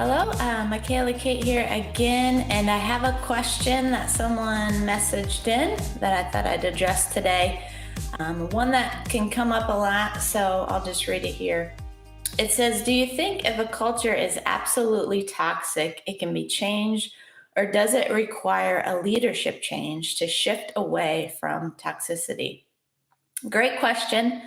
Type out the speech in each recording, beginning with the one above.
Hello, Michaela Kate here again, and I have a question that someone messaged in that I thought I'd address today. One that can come up a lot, so I'll just read it here. It says, do you think if a culture is absolutely toxic, it can be changed, or does it require a leadership change to shift away from toxicity? Great question.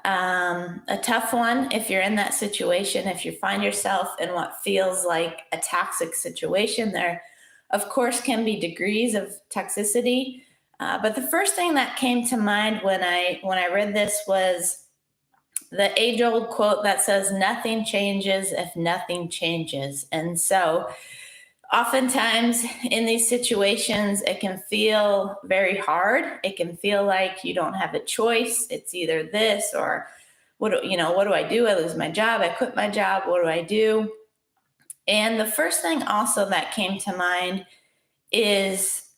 A tough one if you're in that situation, if you find yourself in what feels like a toxic situation. There, of course, can be degrees of toxicity. But the first thing that came to mind when I read this was the age-old quote that says, "Nothing changes if nothing changes." And so oftentimes in these situations, it can feel very hard. It can feel like you don't have a choice. It's either this or what do I do? I lose my job. I quit my job. What do I do? And the first thing also that came to mind is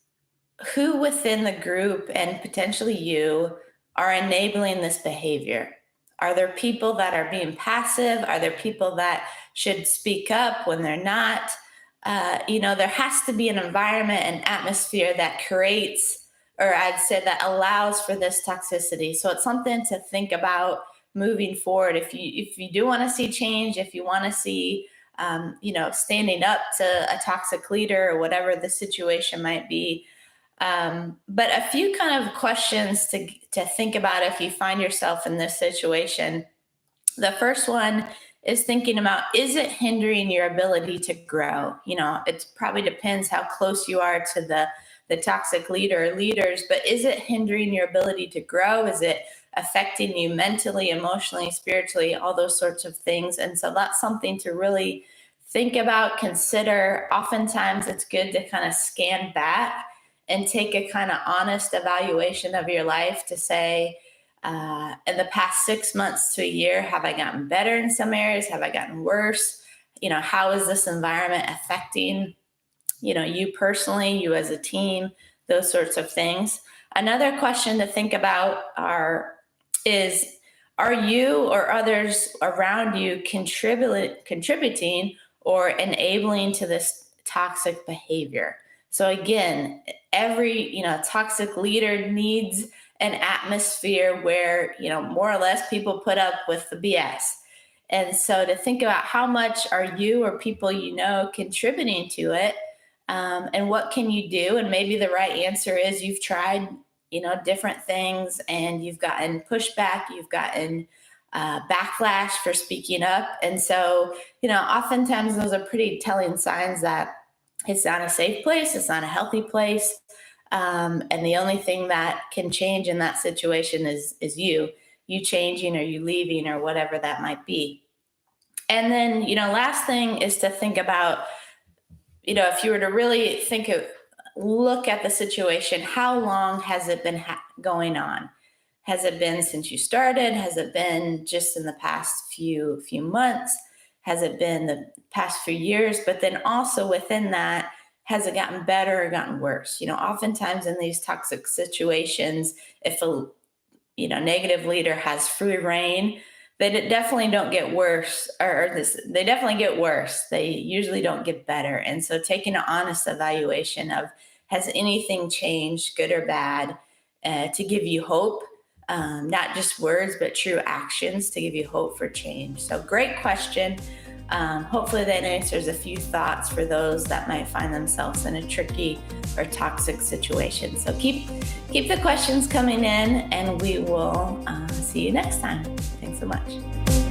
who within the group and potentially you are enabling this behavior. Are there people that are being passive? Are there people that should speak up when they're not? There has to be an environment and atmosphere that creates, or I'd say that allows for this toxicity. So it's something to think about moving forward. If you do want to see change, if you want to see, standing up to a toxic leader or whatever the situation might be. But a few kind of questions to think about if you find yourself in this situation. The first one is thinking about, is it hindering your ability to grow? It probably depends how close you are to the toxic leader or leaders, but is it hindering your ability to grow? Is it affecting you mentally, emotionally, spiritually, all those sorts of things? And so that's something to really think about, consider. Oftentimes it's good to kind of scan back and take a kind of honest evaluation of your life to say, in the past 6 months to a year, have I gotten better in some areas? Have I gotten worse? How is this environment affecting, you personally, you as a team, those sorts of things. Another question to think about is, are you or others around you contributing or enabling to this toxic behavior? So again, every, toxic leader needs an atmosphere where, more or less people put up with the BS. And so to think about how much are you or people contributing to it, and what can you do? And maybe the right answer is you've tried, different things and you've gotten pushback, you've gotten backlash for speaking up. And so, oftentimes those are pretty telling signs that it's not a safe place, it's not a healthy place. And the only thing that can change in that situation is you changing or you leaving or whatever that might be. And then, last thing is to think about, if you were to really look at the situation, how long has it been going on? Has it been since you started? Has it been just in the past few months? Has it been the past few years? But then also within that, has it gotten better or gotten worse? Oftentimes in these toxic situations, if a negative leader has free reign, they definitely don't get worse, they definitely get worse. They usually don't get better. And so taking an honest evaluation of, has anything changed, good or bad, to give you hope, not just words, but true actions to give you hope for change. So great question. Hopefully that answers a few thoughts for those that might find themselves in a tricky or toxic situation. So keep the questions coming in, and we will see you next time. Thanks so much.